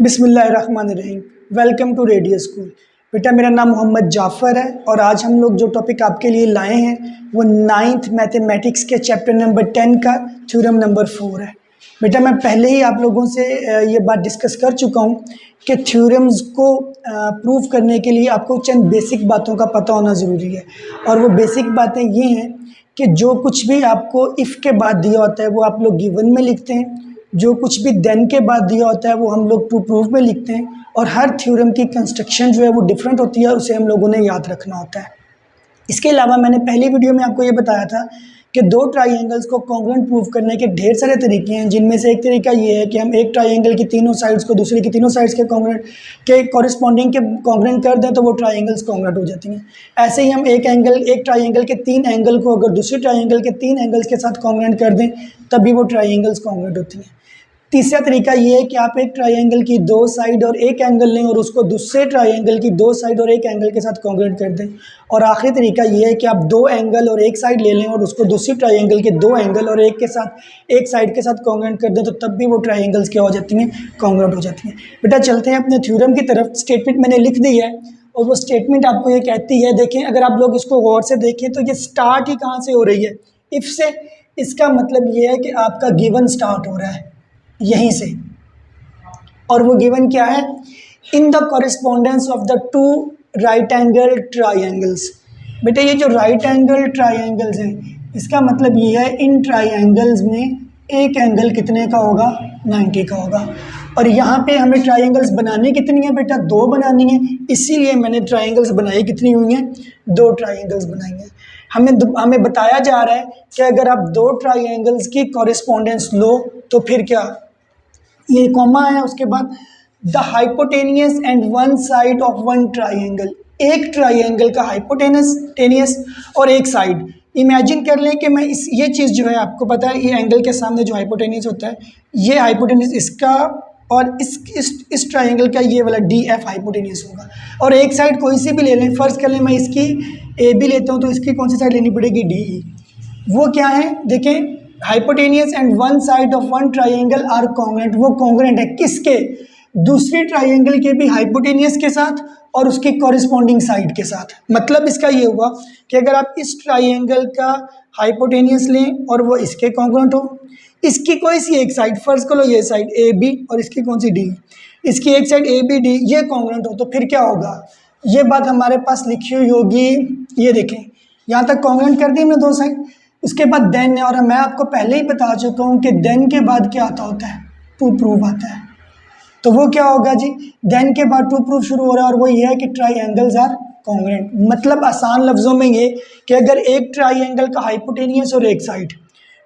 बिस्मिल्लाहिर्रहमानिर्रहीम। Welcome to radio school. बेटा मेरा नाम मोहम्मद जाफ़र है और आज हम लोग जो टॉपिक आपके लिए लाए हैं वो नाइन्थ मैथमेटिक्स के चैप्टर नंबर 10 का थ्योरम नंबर 4 है। बेटा मैं पहले ही आप लोगों से ये बात डिस्कस कर चुका हूँ कि थ्योरम्स को प्रूव करने के लिए आपको चंद बेसिक बातों का पता होना ज़रूरी है। और वो बेसिक बातें ये हैं कि जो कुछ भी आपको इफ़ के बाद दिया होता है वो आप लोग गिवन में लिखते हैं, जो कुछ भी देन के बाद दिया होता है वो हम लोग टू प्रूफ में लिखते हैं, और हर थ्योरम की कंस्ट्रक्शन जो है वो डिफरेंट होती है, उसे हम लोगों ने याद रखना होता है। इसके अलावा मैंने पहली वीडियो में आपको ये बताया था कि दो ट्राइंगल्स को कॉन्ग्रुएंट प्रूव करने के ढेर सारे तरीके हैं, जिनमें से एक तरीका ये है कि हम एक ट्राइंगल की तीनों साइड्स को दूसरे की तीनों साइड्स के कॉन्ग्रुएंट के कॉरिस्पॉन्डिंग के कॉन्ग्रुएंट कर दें तो वो ट्राइंगल्स कॉन्ग्रुएंट हो जाती हैं। ऐसे ही हम एक ट्राइंगल के तीन एंगल को अगर दूसरे ट्राइंगल के तीन एंगल्स के साथ कॉन्ग्रुएंट कर दें तभी वो ट्राइंगल्स कॉन्ग्रुएंट होती हैं। तीसरा तरीका ये है कि आप एक ट्राइंगल की दो साइड और एक एंगल लें और उसको दूसरे ट्राइंगल की दो साइड और एक एंगल के साथ कॉन्ग्रुएंट कर दें। और आखिरी तरीका ये है कि आप दो एंगल और एक साइड ले लें और उसको दूसरी ट्राइंगल के दो एंगल और एक साइड के साथ कॉन्ग्रुएंट कर दें, तो तब भी वो ट्राइंगल्स क्या हो जाती हैं, कॉन्ग्रुएंट हो जाती हैं। बेटा चलते हैं अपने थ्योरम की तरफ। स्टेटमेंट मैंने लिख दी है और वो स्टेटमेंट आपको ये कहती है, देखें अगर आप लोग इसको गौर से देखें तो ये स्टार्ट ही कहाँ से हो रही है, इफ़ से। इसका मतलब ये है कि आपका गिवन स्टार्ट हो रहा है यहीं से, और वो गिवन क्या है, in the correspondence of the two right angle triangles. बेटा ये जो राइट एंगल ट्राइंगल्स हैं इसका मतलब ये है इन ट्राइंगल्स में एक एंगल कितने का होगा, 90 का होगा। और यहाँ पे हमें ट्राइंगल्स बनानी कितनी है बेटा, दो बनानी है, इसीलिए मैंने ट्राइंगल्स बनाई कितनी हुई हैं, दो ट्राइंगल्स बनाई हैं। हमें बताया जा रहा है कि अगर आप दो ट्राइंगल्स की कॉरिस्पॉन्डेंस लो तो फिर क्या, ये कॉमा है उसके बाद the hypotenuse and one side of one triangle, एक ट्राइंगल का हाइपोटेनियस और एक साइड। इमेजिन कर लें कि मैं ये चीज़ जो है, आपको पता है ये एंगल के सामने जो हाइपोटेनियस होता है, ये हाइपोटेनियस इसका और इस ट्राइंगल का ये वाला डी एफ हाइपोटेनियस होगा। और एक साइड कोई सी भी ले लें, फ़र्ज़ कर लें मैं इसकी ए बी लेता हूँ, तो इसकी कौन सी साइड लेनी पड़ेगी, डी ई। वो क्या है, देखें hypotenuse and one side of one triangle are congruent. वो कॉन्ग्रुएंट है किसके, दूसरी ट्राइंगल के भी हाइपोटेनियस के साथ और उसकी कॉरिस्पॉन्डिंग साइड के साथ। मतलब इसका ये हुआ कि अगर आप इस ट्राइंगल का हाइपोटेनियस लें और वो इसके कॉन्ग्रुएंट हो, इसकी कोई सी एक साइड, फर्ज करो ये साइड ए बी और इसकी कौन सी डी, इसकी एक साइड ए बी डी, ये कॉन्ग्रुएंट हो, तो फिर क्या होगा, ये बात हमारे पास लिखी हुई होगी। ये देखें यहाँ तक कॉन्ग्रुएंट कर दी हमने दो साइड। उसके बाद देन है, और मैं आपको पहले ही बता चुका हूँ कि देन के बाद क्या आता होता है, टू प्रूफ आता है। तो वो क्या होगा जी, देन के बाद टू प्रूफ शुरू हो रहा है, और वो ये है कि ट्राइंगल्स आर कॉन्ग्रुएंट। मतलब आसान लफ्ज़ों में ये कि अगर एक ट्राइंगल का हाइपोटेनियस और एक साइड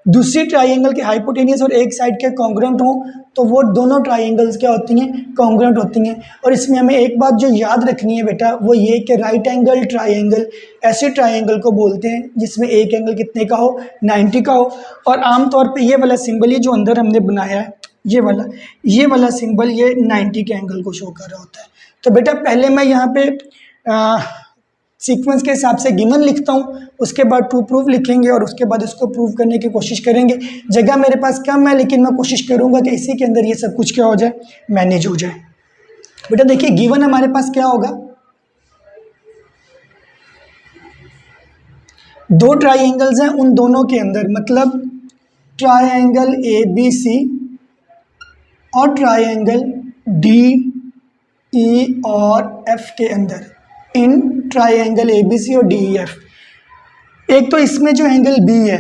दूसरी ट्राइंगल के हाइपोटेनियस और एक साइड के कॉन्ग्रुएंट हो, तो वो दोनों ट्राइंगल्स क्या होती हैं, कॉन्ग्रुएंट होती हैं। और इसमें हमें एक बात जो याद रखनी है बेटा, वो ये कि राइट एंगल ट्राइंगल ऐसे ट्राइंगल को बोलते हैं जिसमें एक एंगल कितने का हो, 90 का हो। और आमतौर पे ये वाला सिंबल, ये जो अंदर हमने बनाया है ये वाला सिंबल, ये 90 के एंगल को शो कर रहा होता है। तो बेटा पहले मैं यहाँ पे सीक्वेंस के हिसाब से गिवन लिखता हूँ, उसके बाद टू प्रूफ लिखेंगे और उसके बाद इसको प्रूव करने की कोशिश करेंगे। जगह मेरे पास कम है, लेकिन मैं कोशिश करूँगा कि इसी के अंदर ये सब कुछ क्या हो जाए, मैनेज हो जाए। बेटा देखिए गिवन हमारे पास क्या होगा, दो ट्राइंगल्स हैं, उन दोनों के अंदर मतलब ट्राइंगल ए बी सी और ट्राइंगल डी ई और एफ के अंदर, in triangle A B C और डी ई एफ, एक तो इसमें जो एंगल बी है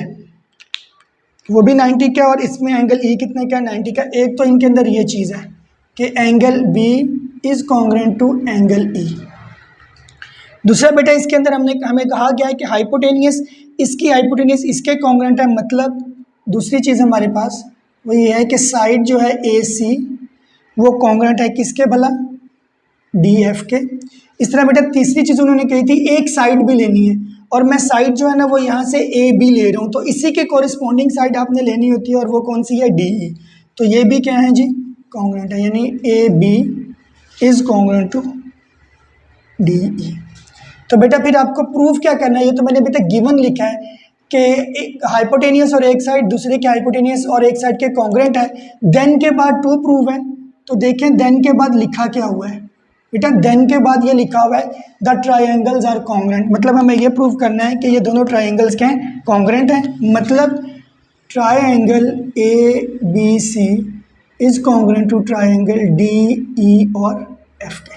वो भी 90 का और इसमें एंगल ई कितने का, 90 का। एक तो इनके अंदर ये चीज़ है कि angle B is congruent to angle E. दूसरा बेटा इसके अंदर हमें कहा गया है कि हाइपोटेनियस, इसकी हाइपोटेनियस इसके कॉन्ग्रुएंट है। मतलब दूसरी चीज़ हमारे पास वो ये है कि साइड जो है ए सी वो कॉन्ग्रुएंट है किसके भला, डी एफ के। इस तरह बेटा तीसरी चीज़ उन्होंने कही थी एक साइड भी लेनी है, और मैं साइड जो है ना वो यहाँ से ए बी ले रहा हूँ, तो इसी के कॉरिस्पॉन्डिंग साइड आपने लेनी होती है, और वो कौन सी है, डी ई। तो ये भी क्या है जी, कॉन्ग्रुएंट है, यानी A B is congruent to D E. तो बेटा फिर आपको प्रूफ क्या करना है, ये तो मैंने अभी तक गिवन लिखा है कि एक हाइपोटेनियस और एक साइड दूसरे के हाइपोटेनियस और एक साइड के कॉन्ग्रुएंट है। देन के बाद टू प्रूव है, तो देखें देन के बाद लिखा क्या हुआ है बेटा, देन के बाद ये लिखा हुआ है द ट्राइंगल्स आर कॉन्ग्रेंट, मतलब हमें ये प्रूव करना है कि ये दोनों ट्राइंगल्स क्या हैं, कॉन्ग्रेंट हैं। मतलब triangle A B C is congruent to triangle D E और एफ के।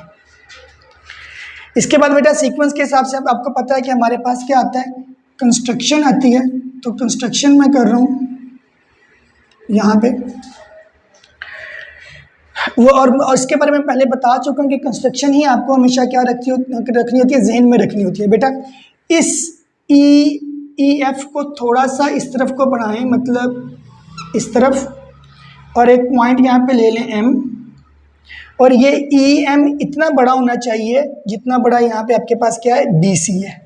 इसके बाद बेटा सीक्वेंस के हिसाब से अब आपको पता है कि हमारे पास क्या आता है, कंस्ट्रक्शन आती है। तो कंस्ट्रक्शन मैं कर रहा हूँ यहाँ पे वो, और इसके बारे में पहले बता चुका हूँ कि कंस्ट्रक्शन ही आपको हमेशा क्या रखनी होती है, जहन में रखनी होती है बेटा। इस ई एफ को थोड़ा सा इस तरफ को बढ़ाएं, मतलब इस तरफ, और एक पॉइंट यहाँ पे ले लें एम, और ये ई एम इतना बड़ा होना चाहिए जितना बड़ा यहाँ पे आपके पास क्या है, बी सी है।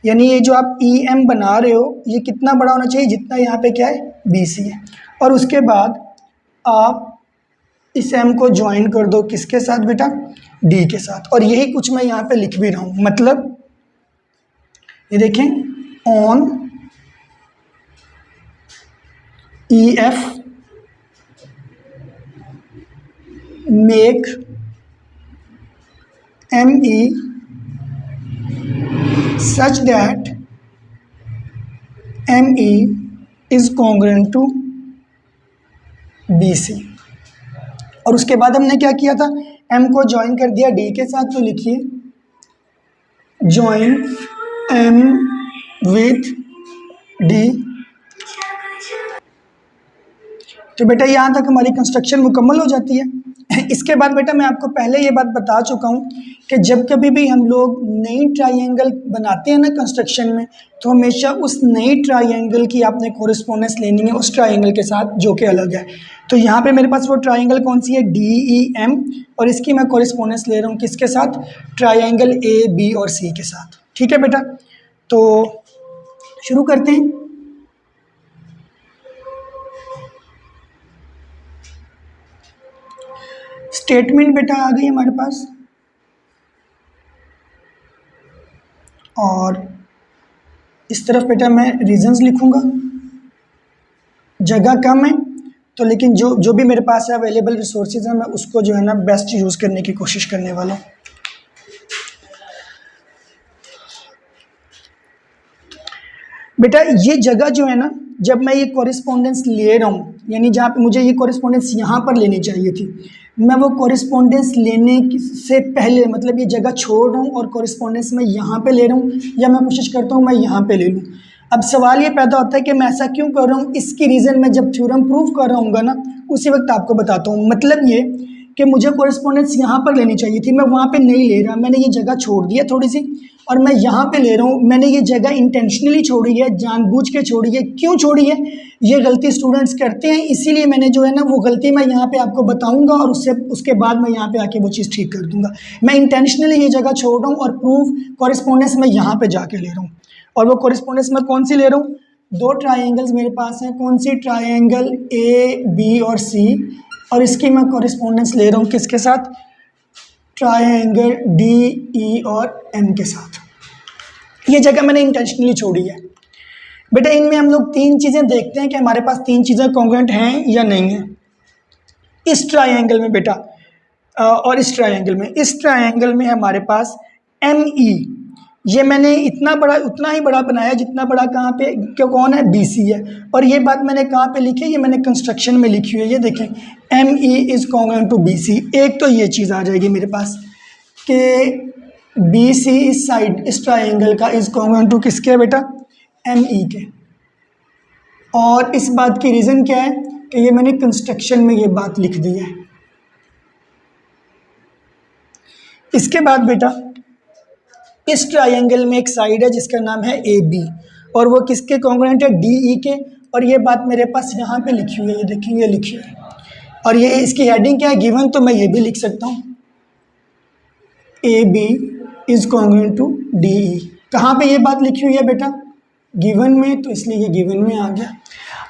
यानी ये जो आप ई एम बना रहे हो ये कितना बड़ा होना चाहिए जितना यहाँ पे क्या है, बी सी है। और उसके बाद आप इस एम को ज्वाइन कर दो किसके साथ बेटा, डी के साथ। और यही कुछ मैं यहाँ पे लिख भी रहा हूँ, मतलब ये देखें on E F make M E such that M E is congruent to B C. और उसके बाद हमने क्या किया था, m को ज्वाइन कर दिया d के साथ। तो लिखिए ज्वाइन m विथ d। तो बेटा यहाँ तक हमारी कंस्ट्रक्शन मुकम्मल हो जाती है। इसके बाद बेटा मैं आपको पहले ये बात बता चुका हूँ कि जब कभी भी हम लोग नई ट्राइंगल बनाते हैं ना कंस्ट्रक्शन में, तो हमेशा उस नई ट्राइंगल की आपने कोरिस्पोंडेंस लेनी है उस ट्राइंगल के साथ जो कि अलग है। तो यहाँ पे मेरे पास वो ट्राइंगल कौन सी है, डी ई एम, और इसकी मैं कोरिस्पोंडेंस ले रहा हूँ किसके साथ, ट्राइंगल ए बी और सी के साथ। ठीक है बेटा, तो शुरू करते हैं। स्टेटमेंट बेटा आ गई हमारे पास, और इस तरफ बेटा मैं रीजंस लिखूंगा। जगह कम है तो लेकिन जो भी मेरे पास है अवेलेबल रिसोर्सेज है, मैं उसको जो है ना बेस्ट यूज़ करने की कोशिश करने वाला हूँ। बेटा ये जगह जो है ना, जब मैं ये कॉरिस्पोंडेंस ले रहा हूँ, यानी जहाँ पे मुझे ये कॉरिस्पोंडेंस यहाँ पर लेनी चाहिए थी, मैं वो कॉरिस्पोंडेंस लेने से पहले मतलब ये जगह छोड़ रहा हूँ और कॉरिस्पोंडेंस मैं यहाँ पे ले रहा हूँ, या मैं कोशिश करता हूँ मैं यहाँ पे ले लूँ। अब सवाल ये पैदा होता है कि मैं ऐसा क्यों कर रहा हूँ, इसकी रीज़न मैं जब थ्योरम प्रूव कर रहा हूँ ना उसी वक्त आपको बताता हूँ। मतलब ये कि मुझे कॉरिस्पोंडेंस यहाँ पर लेनी चाहिए थी, मैं वहाँ पे नहीं ले रहा, मैंने ये जगह छोड़ दी है थोड़ी सी और मैं यहाँ पे ले रहा हूँ। मैंने ये जगह इंटेंशनली छोड़ी है, जानबूझ के छोड़ी है। क्यों छोड़ी है, ये गलती स्टूडेंट्स करते हैं, इसीलिए मैंने जो है ना वो गलती मैं यहाँ पे आपको बताऊँगा और उसके बाद मैं यहाँ पे आके वो चीज़ ठीक कर दूँगा। मैं इंटेंशनली ये जगह छोड़ रहा हूँ और प्रूफ कॉरिस्पोंडेंस मैं यहाँ पर जाके ले रहा हूँ। और वो कॉरिस्पोंडेंस मैं कौन सी ले रहा हूँ, दो ट्राइंगल्स मेरे पास हैं, कौन सी, ट्राइंगल ए बी और सी, और इसकी मैं कॉरिस्पोंडेंस ले रहा हूँ किसके साथ, ट्राइंगल डी ई और एम के साथ। ये जगह मैंने इंटेंशनली छोड़ी है। बेटा इनमें हम लोग तीन चीज़ें देखते हैं कि हमारे पास तीन चीज़ें कॉन्ग्रुएंट हैं या नहीं हैं। इस ट्राइंगल में बेटा और इस ट्राइंगल में हमारे पास एम ई, ये मैंने इतना बड़ा उतना ही बड़ा बनाया जितना बड़ा कहाँ पे क्या कौन है, बी सी है। और ये बात मैंने कहाँ पे लिखी है, ये मैंने कंस्ट्रक्शन में लिखी हुई है। ये देखें M E is congruent to B C. एक तो ये चीज़ आ जाएगी मेरे पास कि बी सी इस साइड इस ट्राइंगल का इज़ कॉन्ग्रुएंट टू किसके बेटा, एम ई के। और इस बात की रीज़न क्या है कि ये मैंने कंस्ट्रक्शन में ये बात लिख दी है। इसके बाद बेटा इस ट्राइंगल में एक साइड है जिसका नाम है ए बी, और वो किसके कॉन्ग्रुएंट है, डी ई के। और ये बात मेरे पास यहाँ पे लिखी हुई है, ये देखिए ये लिखी हुई है। और ये इसकी हेडिंग क्या है, गिवन, तो मैं ये भी लिख सकता हूँ A B is congruent to D E. कहाँ पे ये बात लिखी हुई है बेटा, गिवन में, तो इसलिए ये गिवन में आ गया।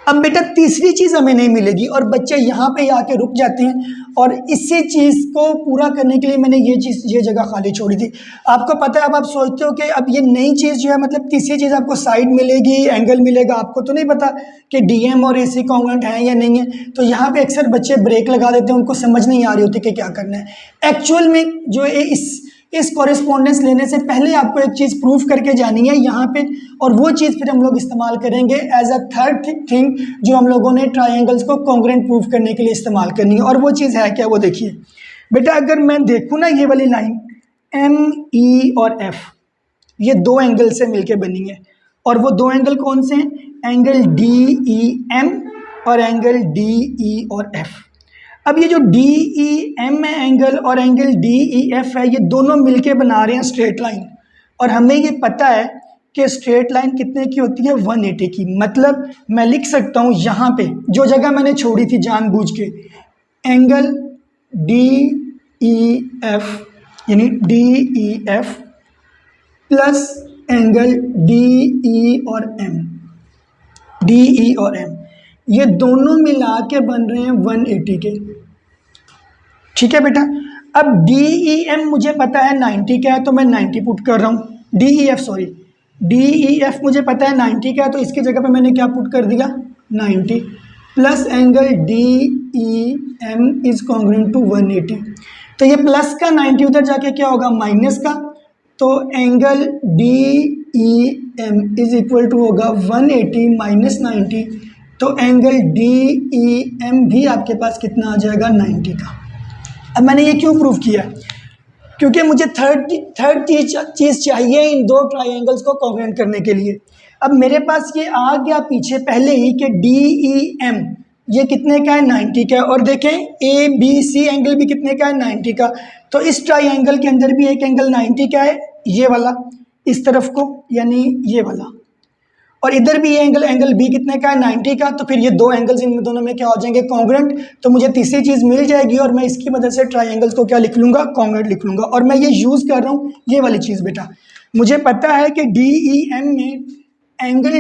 अब बेटा तीसरी चीज़ हमें नहीं मिलेगी और बच्चे यहाँ पे आके रुक जाते हैं और इसी चीज़ को पूरा करने के लिए मैंने ये जगह खाली छोड़ी थी। आपको पता है, अब आप सोचते हो कि अब ये नई चीज़ जो है, मतलब तीसरी चीज़ आपको साइड मिलेगी, एंगल मिलेगा, आपको तो नहीं पता कि डीएम और एसी कॉन्ग्रुएंट है या नहीं है। तो यहाँ पे अक्सर बच्चे ब्रेक लगा देते हैं, उनको समझ नहीं आ रही होती कि क्या करना है। एक्चुअल में जो है इस कॉरेस्पॉन्डेंस लेने से पहले आपको एक चीज़ प्रूफ करके जानी है यहाँ पे, और वो चीज़ फिर हम लोग इस्तेमाल करेंगे एज अ थर्ड थिंग जो हम लोगों ने ट्रायंगल्स को कॉन्ग्रुएंट प्रूफ करने के लिए इस्तेमाल करनी है। और वो चीज़ है क्या, वो देखिए बेटा, अगर मैं देखूँ ना ये वाली लाइन एम ई और एफ, ये दो एंगल से मिलके बनी है, और वो दो एंगल कौन से हैं, एंगल डी ई एम और एंगल डी ई और एफ। अब ये जो डी ई एम है एंगल और एंगल डी ई एफ है, ये दोनों मिलके बना रहे हैं स्ट्रेट लाइन, और हमें ये पता है कि स्ट्रेट लाइन कितने की होती है, 180 की। मतलब मैं लिख सकता हूँ यहाँ पे जो जगह मैंने छोड़ी थी जानबूझ के, एंगल डी ई एफ यानी D E F plus angle D E और एम, डी ई और एम, ये दोनों मिला के बन रहे हैं 180 के। ठीक है बेटा, अब डी ई एम मुझे पता है 90 का है, तो मैं 90 पुट कर रहा हूँ। डी ई एफ मुझे पता है 90 का है, तो इसकी जगह पे मैंने क्या पुट कर दिया, 90 plus angle D E M is congruent to 180। तो ये प्लस का 90 उधर जाके क्या होगा, माइनस का, तो angle D E M is equal to होगा 180 माइनस 90, तो एंगल डी ई एम भी आपके पास कितना आ जाएगा, 90 का। अब मैंने ये क्यों प्रूव किया, क्योंकि मुझे थर्ड चीज़ चाहिए इन दो ट्राइंगल्स को कॉन्ग्रुएंट करने के लिए। अब मेरे पास ये आ गया पीछे पहले ही कि डी ई एम ये कितने का है, 90 का है, और देखें ए बी सी एंगल भी कितने का है, 90 का। तो इस ट्राइंगल के अंदर भी एक एंगल 90 का है, ये वाला इस तरफ को, यानी ये वाला, और इधर भी ये एंगल बी कितने का है, 90 का। तो फिर ये दो एंगल्स इन दोनों में क्या हो जाएंगे, कॉन्ग्रुएंट। तो मुझे तीसरी चीज़ मिल जाएगी और मैं इसकी मदद से ट्राइंगल्स को क्या लिख लूँगा, कॉन्ग्रुएंट लिख लूँगा। और मैं ये यूज़ कर रहा हूँ ये वाली चीज़ बेटा, मुझे पता है कि डी ई एम में angle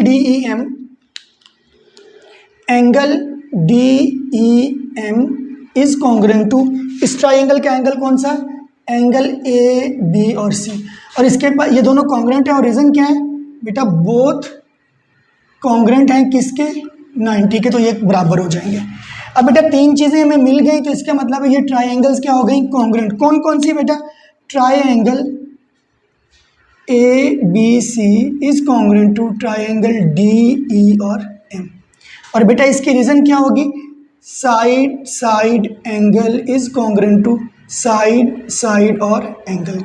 D E M is congruent to इस ट्राइंगल का एंगल कौन सा, एंगल ए बी और सी, और इसके पास ये दोनों कॉन्ग्रुएंट है। और रीज़न क्या है बेटा, बोथ कॉन्ग्रुएंट हैं किसके, 90 के, तो ये बराबर हो जाएंगे। अब बेटा तीन चीज़ें हमें मिल गई, तो इसका मतलब है ये ट्राइंगल्स क्या हो गई, कॉन्ग्रुएंट। कौन कौन सी बेटा, triangle A B C is congruent to triangle D E और एम। और बेटा इसकी रीज़न क्या होगी, side angle is congruent to side और एंगल।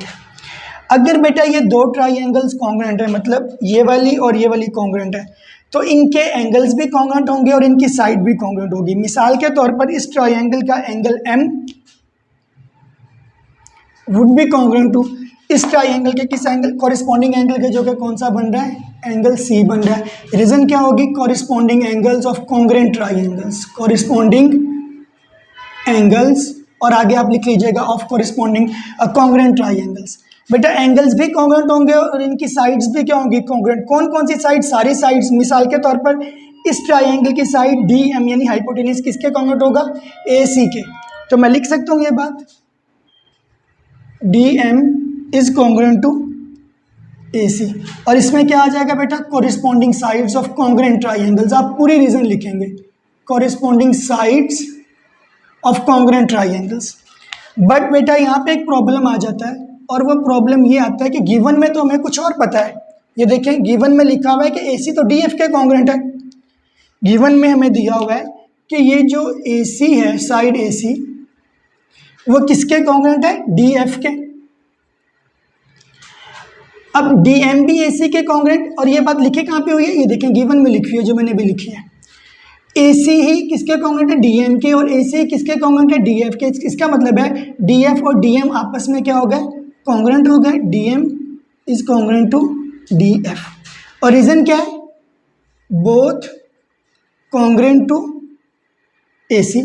अगर बेटा ये दो ट्राइंगल्स कॉन्ग्रुएंट है, मतलब ये वाली और ये वाली कॉन्ग्रुएंट है, तो इनके एंगल्स भी कॉन्ग्रुएंट होंगे और इनकी साइड भी कॉन्ग्रुएंट होगी। मिसाल के तौर पर इस ट्राइंगल का angle M would be congruent to इस ट्राइंगल के किस एंगल, कॉरिस्पॉन्डिंग एंगल के, जो कि कौन सा बन रहा है, एंगल सी बन रहा है। रीजन क्या होगी, corresponding angles of congruent triangles, corresponding angles, और आगे आप लिख लीजिएगा ऑफ कॉरिस्पॉन्डिंग कॉन्ग्रुएंट ट्राइंगल्स। बेटा एंगल्स भी कॉन्ग्रुएंट होंगे और इनकी साइड्स भी क्या होंगी, कॉन्ग्रुएंट। कौन कौन सी साइड, सारी साइड्स। मिसाल के तौर पर इस ट्राइंगल की साइड डी एम यानी हाइपोटेन्यूज किसके कॉन्ग्रुएंट होगा, ए सी के। तो मैं लिख सकता हूँ ये बात, D M is congruent to A C, और इसमें क्या आ जाएगा बेटा, corresponding sides of congruent triangles. आप पूरी रीजन लिखेंगे, corresponding sides of congruent triangles. But बेटा यहाँ पे एक प्रॉब्लम आ जाता है, और वो प्रॉब्लम ये आता है कि गिवन में तो हमें कुछ और पता है। ये देखें गिवन में लिखा हुआ है कि AC तो DF के कॉन्ग्रुएंट है। गिवन में हमें दिया हुआ है कि ये जो AC है, साइड AC, वो किसके कॉन्ग्रुएंट है, DF के। अब DM भी AC के कॉन्ग्रुएंट, और ये बात लिखी कहाँ पे हुई है, ये देखें गिवन में लिखी हुई है, जो मैंने भी लिखी है। AC ही किसके कॉन्ग्रुएंट है, DM के, और AC किसके कॉन्ग्रुएंट है, DF के। इसका मतलब है DF और DM आपस में क्या हो गए, कॉन्ग्रुएंट हो गए। DM is congruent to DF, और रीजन क्या है, बोथ कॉन्ग्रुएंट टू AC।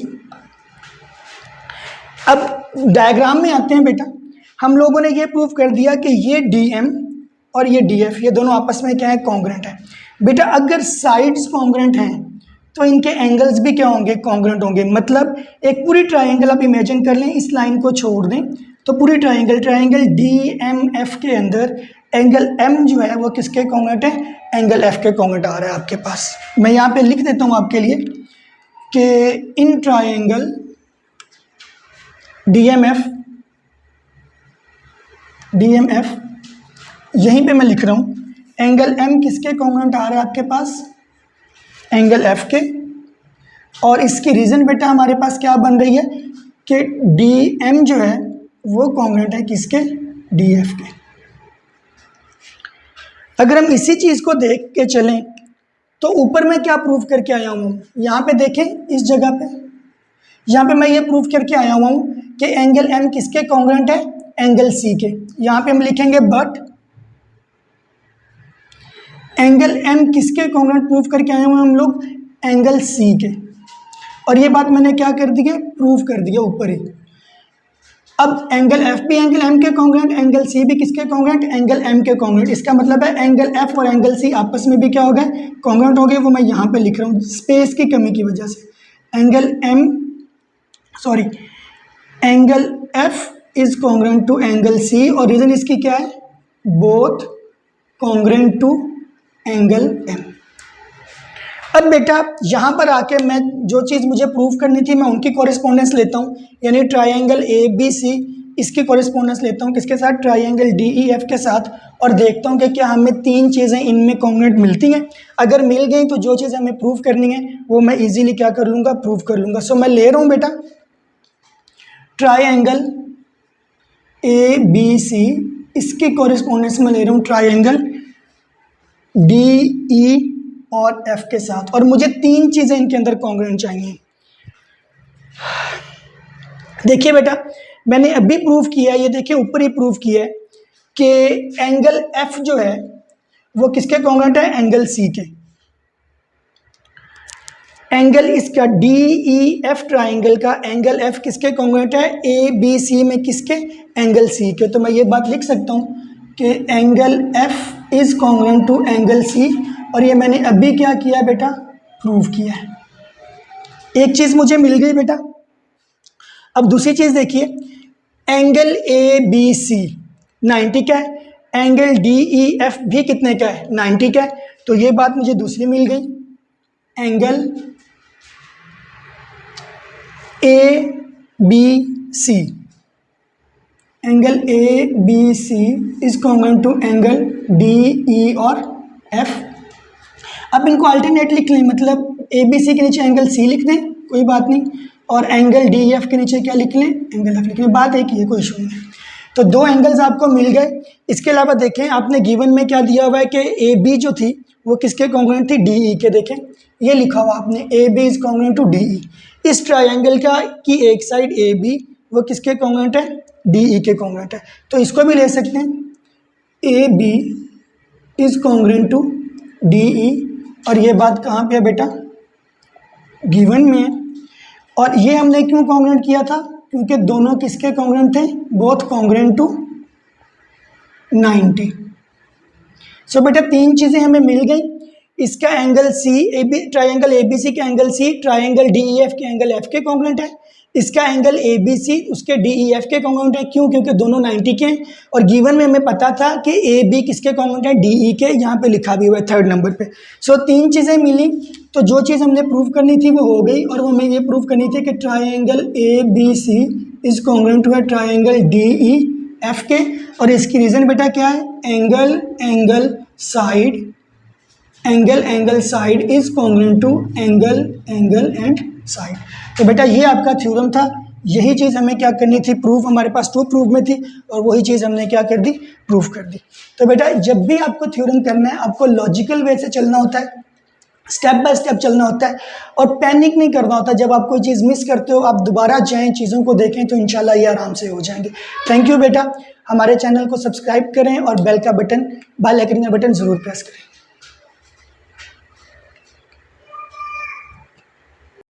अब डायग्राम में आते हैं बेटा, हम लोगों ने ये प्रूव कर दिया कि ये DM और ये DF ये दोनों आपस में क्या है, कॉन्ग्रुएंट है। बेटा अगर साइड्स कॉन्ग्रुएंट हैं तो इनके एंगल्स भी क्या होंगे, कॉन्ग्रुएंट होंगे। मतलब एक पूरी ट्राइंगल आप इमेजिन कर लें, इस लाइन को छोड़ दें तो पूरी ट्राइंगल DMF के अंदर एंगल M जो है वो किसके कॉन्ग्रुएंट है, एंगल F के कॉन्ग्रुएंट आ रहा है आपके पास। मैं यहाँ पे लिख देता हूँ आपके लिए कि इन ट्राइंगल DMF यहीं पे मैं लिख रहा हूँ एंगल M किसके कॉन्ग्रुएंट आ रहा है आपके पास, एंगल F के। और इसकी रीज़न बेटा हमारे पास क्या बन रही है कि DM जो है वो कॉन्ग्रुएंट है किसके, DF के। अगर हम इसी चीज़ को देख के चलें तो ऊपर मैं क्या प्रूव करके आया हूँ, यहाँ पे देखें इस जगह पे, यहाँ पे मैं ये प्रूव करके आया हुआ हूँ कि एंगल M किसके कॉन्ग्रुएंट है, एंगल C के। यहाँ पे हम लिखेंगे बट एंगल M किसके कॉन्ग्रुएंट प्रूव करके आए हुए हम लोग, एंगल C के। और ये बात मैंने क्या कर दी है, प्रूव कर दिया ऊपर ही। अब एंगल F भी एंगल M के कॉन्ग्रुएंट, एंगल C भी किसके कॉन्ग्रुएंट, एंगल M के कॉन्ग्रुएंट। इसका मतलब है एंगल F और एंगल C आपस में भी क्या हो गए, कॉन्ग्रुएंट हो गए। वो मैं यहाँ पे लिख रहा हूँ स्पेस की कमी की वजह से। Angle F is congruent to angle C और रीजन इसकी क्या है, both congruent to angle M। अब बेटा यहाँ पर आके मैं जो चीज़ मुझे प्रूव करनी थी मैं उनकी कॉरेस्पॉन्डेंस लेता हूँ, यानी ट्राइंगल ABC इसकी कॉरेस्पॉन्डेंस लेता हूँ किसके साथ, ट्राइंगल DEF के साथ। और देखता हूँ कि क्या हमें तीन चीज़ें इनमें कॉन्ग्रुएंट मिलती हैं। अगर मिल गई तो जो चीज़ हमें प्रूव करनी है वो मैं इजीली क्या कर लूँगा, प्रूव कर लूँगा। सो मैं ले रहा हूँ बेटा ट्राइंगल ABC, इसकी कॉरेस्पॉन्डेंस में ले रहा हूँ ट्राइंगल DE और F के साथ। और मुझे तीन चीज़ें इनके अंदर कॉन्ग्रुएंट चाहिए। देखिए बेटा मैंने अभी प्रूव किया है, ये देखिए ऊपर ही प्रूव किया है कि एंगल F जो है वो किसके कॉन्ग्रुएंट है, एंगल C के। एंगल इसका DEF ट्राइंगल का एंगल F किसके कॉन्ग्रुएंट है, ABC में किसके, एंगल C के। तो मैं ये बात लिख सकता हूँ कि angle F is congruent to angle C। और ये मैंने अभी क्या किया बेटा, प्रूव किया है। एक चीज़ मुझे मिल गई बेटा। अब दूसरी चीज़ देखिए, एंगल ABC 90 का है, एंगल DEF भी कितने का है, 90 का है। तो ये बात मुझे दूसरी मिल गई, angle ABC is congruent to angle DE और F। अब इनको अल्टरनेट लिख लें, मतलब ABC के नीचे एंगल C लिख दें, कोई बात नहीं, और एंगल DEF के नीचे क्या लिख लें, एंगल F लिख लें, बात एक ही है, कोई इशू नहीं। तो दो एंगल्स आपको मिल गए। इसके अलावा देखें आपने गिवन में क्या दिया हुआ है कि AB जो थी वो किसके कॉन्ग्रुएंट थी, DE के। देखें ये लिखा हुआ आपने AB is congruent to DE। इस ट्राइंगल का की एक साइड AB वो किसके कॉन्ग्रुएंट है, DE के कॉन्ग्रुएंट है। तो इसको भी ले सकते हैं AB is congruent to DE। और ये बात कहाँ पे है बेटा, गिवन में है। और ये हमने क्यों कॉन्ग्रुएंट किया था, क्योंकि दोनों किसके कॉन्ग्रुएंट थे, बोथ कॉन्ग्रुएंट टू 90। सो बेटा तीन चीज़ें हमें मिल गई। इसका एंगल ट्राइंगल ABC के एंगल C ट्राइंगल DEF के एंगल F के कॉन्ग्रुएंट है। इसका एंगल ABC उसके DEF के कॉन्ग्रुएंट है, क्यों, क्योंकि दोनों 90 के हैं। और गिवन में हमें पता था कि AB किसके कॉन्ग्रुएंट है, DE के, यहाँ पे लिखा भी हुआ है 3rd नंबर पे। सो तीन चीज़ें मिली, तो जो चीज़ हमने प्रूव करनी थी वो हो गई। और वो हमें ये प्रूव करनी थी कि triangle ABC is congruent to triangle DEF के। और इसकी रीज़न बेटा क्या है, angle side is congruent to angle and side. तो बेटा ये आपका थ्योरम था। यही चीज़ हमें क्या करनी थी, प्रूफ हमारे पास 2 प्रूफ में थी और वही चीज़ हमने क्या कर दी, प्रूफ कर दी। तो बेटा जब भी आपको थ्योरम करना है आपको लॉजिकल वे से चलना होता है, स्टेप बाय स्टेप चलना होता है और पैनिक नहीं करना होता। जब आप कोई चीज़ मिस करते हो आप दोबारा जाएं, चीज़ों को देखें, तो इंशाल्लाह ये आराम से हो जाएंगे। थैंक यू बेटा। हमारे चैनल को सब्सक्राइब करें और बेल आइकन का बटन ज़रूर प्रेस करें।